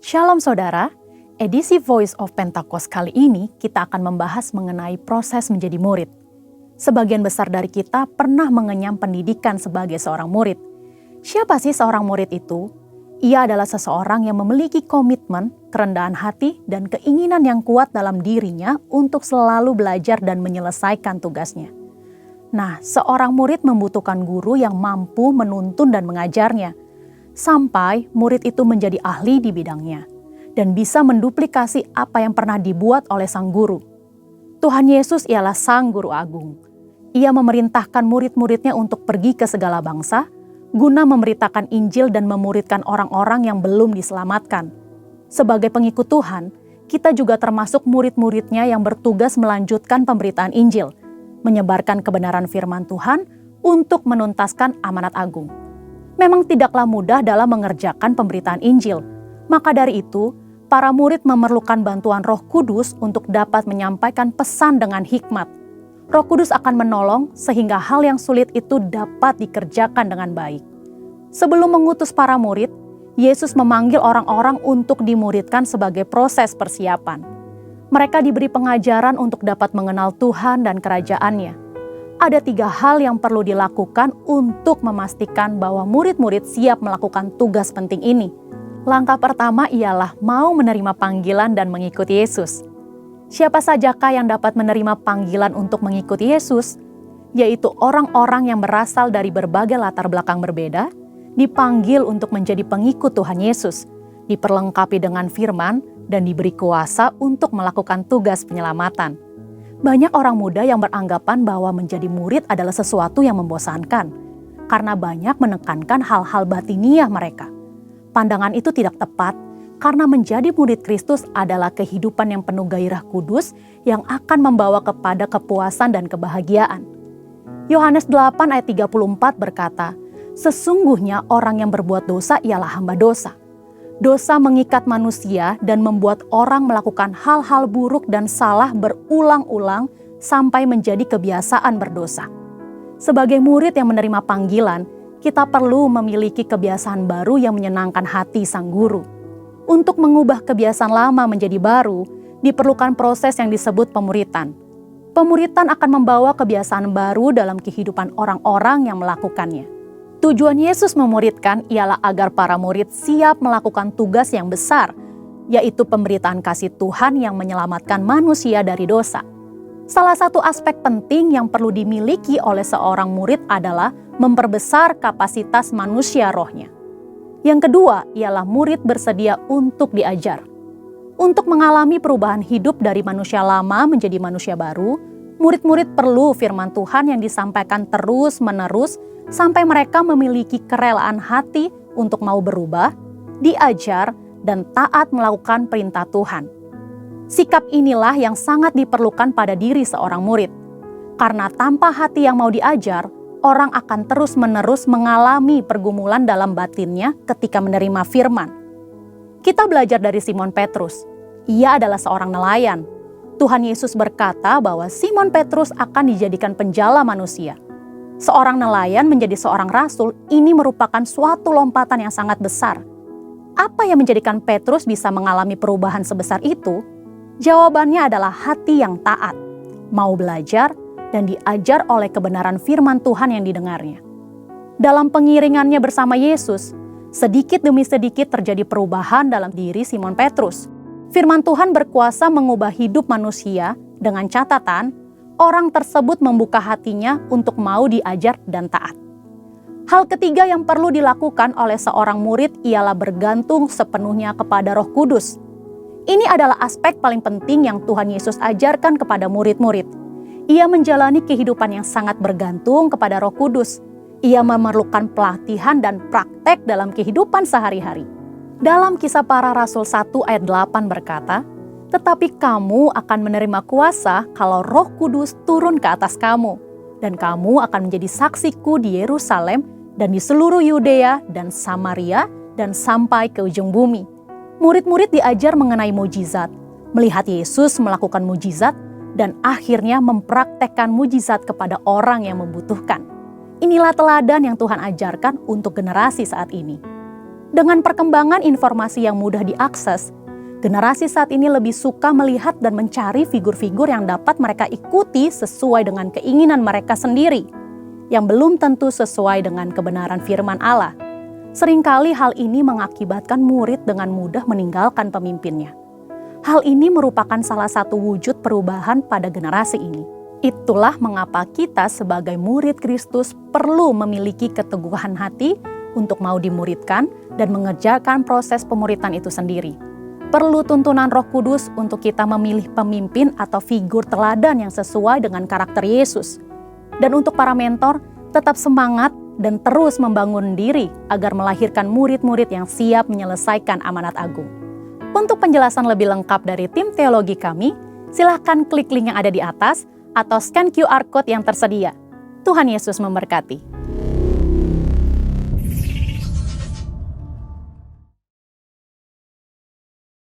Shalom saudara, edisi Voice of Pentecost kali ini kita akan membahas mengenai proses menjadi murid. Sebagian besar dari kita pernah mengenyam pendidikan sebagai seorang murid. Siapa sih seorang murid itu? Ia adalah seseorang yang memiliki komitmen, kerendahan hati, dan keinginan yang kuat dalam dirinya untuk selalu belajar dan menyelesaikan tugasnya. Nah, seorang murid membutuhkan guru yang mampu menuntun dan mengajarnya, sampai murid itu menjadi ahli di bidangnya dan bisa menduplikasi apa yang pernah dibuat oleh sang guru. Tuhan Yesus ialah sang guru agung. Ia memerintahkan murid-muridnya untuk pergi ke segala bangsa, guna memberitakan Injil dan memuridkan orang-orang yang belum diselamatkan. Sebagai pengikut Tuhan, kita juga termasuk murid-muridnya yang bertugas melanjutkan pemberitaan Injil, menyebarkan kebenaran firman Tuhan untuk menuntaskan amanat agung. Memang tidaklah mudah dalam mengerjakan pemberitaan Injil. Maka dari itu, para murid memerlukan bantuan Roh Kudus untuk dapat menyampaikan pesan dengan hikmat. Roh Kudus akan menolong sehingga hal yang sulit itu dapat dikerjakan dengan baik. Sebelum mengutus para murid, Yesus memanggil orang-orang untuk dimuridkan sebagai proses persiapan. Mereka diberi pengajaran untuk dapat mengenal Tuhan dan kerajaan-Nya. Ada 3 hal yang perlu dilakukan untuk memastikan bahwa murid-murid siap melakukan tugas penting ini. Langkah pertama ialah mau menerima panggilan dan mengikuti Yesus. Siapa sajakah yang dapat menerima panggilan untuk mengikuti Yesus? Yaitu orang-orang yang berasal dari berbagai latar belakang berbeda, dipanggil untuk menjadi pengikut Tuhan Yesus, diperlengkapi dengan firman, dan diberi kuasa untuk melakukan tugas penyelamatan. Banyak orang muda yang beranggapan bahwa menjadi murid adalah sesuatu yang membosankan, karena banyak menekankan hal-hal batiniah mereka. Pandangan itu tidak tepat, karena menjadi murid Kristus adalah kehidupan yang penuh gairah kudus yang akan membawa kepada kepuasan dan kebahagiaan. Yohanes 8 ayat 34 berkata, "Sesungguhnya orang yang berbuat dosa ialah hamba dosa." Dosa mengikat manusia dan membuat orang melakukan hal-hal buruk dan salah berulang-ulang sampai menjadi kebiasaan berdosa. Sebagai murid yang menerima panggilan, kita perlu memiliki kebiasaan baru yang menyenangkan hati sang guru. Untuk mengubah kebiasaan lama menjadi baru, diperlukan proses yang disebut pemuritan. Pemuritan akan membawa kebiasaan baru dalam kehidupan orang-orang yang melakukannya. Tujuan Yesus memuridkan ialah agar para murid siap melakukan tugas yang besar, yaitu pemberitaan kasih Tuhan yang menyelamatkan manusia dari dosa. Salah satu aspek penting yang perlu dimiliki oleh seorang murid adalah memperbesar kapasitas manusia rohnya. Yang kedua ialah murid bersedia untuk diajar. Untuk mengalami perubahan hidup dari manusia lama menjadi manusia baru, murid-murid perlu firman Tuhan yang disampaikan terus-menerus sampai mereka memiliki kerelaan hati untuk mau berubah, diajar, dan taat melakukan perintah Tuhan. Sikap inilah yang sangat diperlukan pada diri seorang murid. Karena tanpa hati yang mau diajar, orang akan terus-menerus mengalami pergumulan dalam batinnya ketika menerima firman. Kita belajar dari Simon Petrus. Ia adalah seorang nelayan. Tuhan Yesus berkata bahwa Simon Petrus akan dijadikan penjala manusia. Seorang nelayan menjadi seorang rasul, ini merupakan suatu lompatan yang sangat besar. Apa yang menjadikan Petrus bisa mengalami perubahan sebesar itu? Jawabannya adalah hati yang taat, mau belajar, dan diajar oleh kebenaran firman Tuhan yang didengarnya. Dalam pengiringannya bersama Yesus, sedikit demi sedikit terjadi perubahan dalam diri Simon Petrus. Firman Tuhan berkuasa mengubah hidup manusia dengan catatan orang tersebut membuka hatinya untuk mau diajar dan taat. Hal ketiga yang perlu dilakukan oleh seorang murid ialah bergantung sepenuhnya kepada Roh Kudus. Ini adalah aspek paling penting yang Tuhan Yesus ajarkan kepada murid-murid. Ia menjalani kehidupan yang sangat bergantung kepada Roh Kudus. Ia memerlukan pelatihan dan praktek dalam kehidupan sehari-hari. Dalam Kisah Para Rasul 1 ayat 8 berkata, "Tetapi kamu akan menerima kuasa kalau Roh Kudus turun ke atas kamu, dan kamu akan menjadi saksiku di Yerusalem dan di seluruh Yudea dan Samaria dan sampai ke ujung bumi." Murid-murid diajar mengenai mujizat, melihat Yesus melakukan mujizat, dan akhirnya mempraktekkan mujizat kepada orang yang membutuhkan. Inilah teladan yang Tuhan ajarkan untuk generasi saat ini. Dengan perkembangan informasi yang mudah diakses, generasi saat ini lebih suka melihat dan mencari figur-figur yang dapat mereka ikuti sesuai dengan keinginan mereka sendiri, yang belum tentu sesuai dengan kebenaran firman Allah. Seringkali hal ini mengakibatkan murid dengan mudah meninggalkan pemimpinnya. Hal ini merupakan salah satu wujud perubahan pada generasi ini. Itulah mengapa kita sebagai murid Kristus perlu memiliki keteguhan hati untuk mau dimuridkan dan mengerjakan proses pemuritan itu sendiri. Perlu tuntunan Roh Kudus untuk kita memilih pemimpin atau figur teladan yang sesuai dengan karakter Yesus. Dan untuk para mentor, tetap semangat dan terus membangun diri agar melahirkan murid-murid yang siap menyelesaikan amanat agung. Untuk penjelasan lebih lengkap dari tim teologi kami, silahkan klik link yang ada di atas atau scan QR Code yang tersedia. Tuhan Yesus memberkati.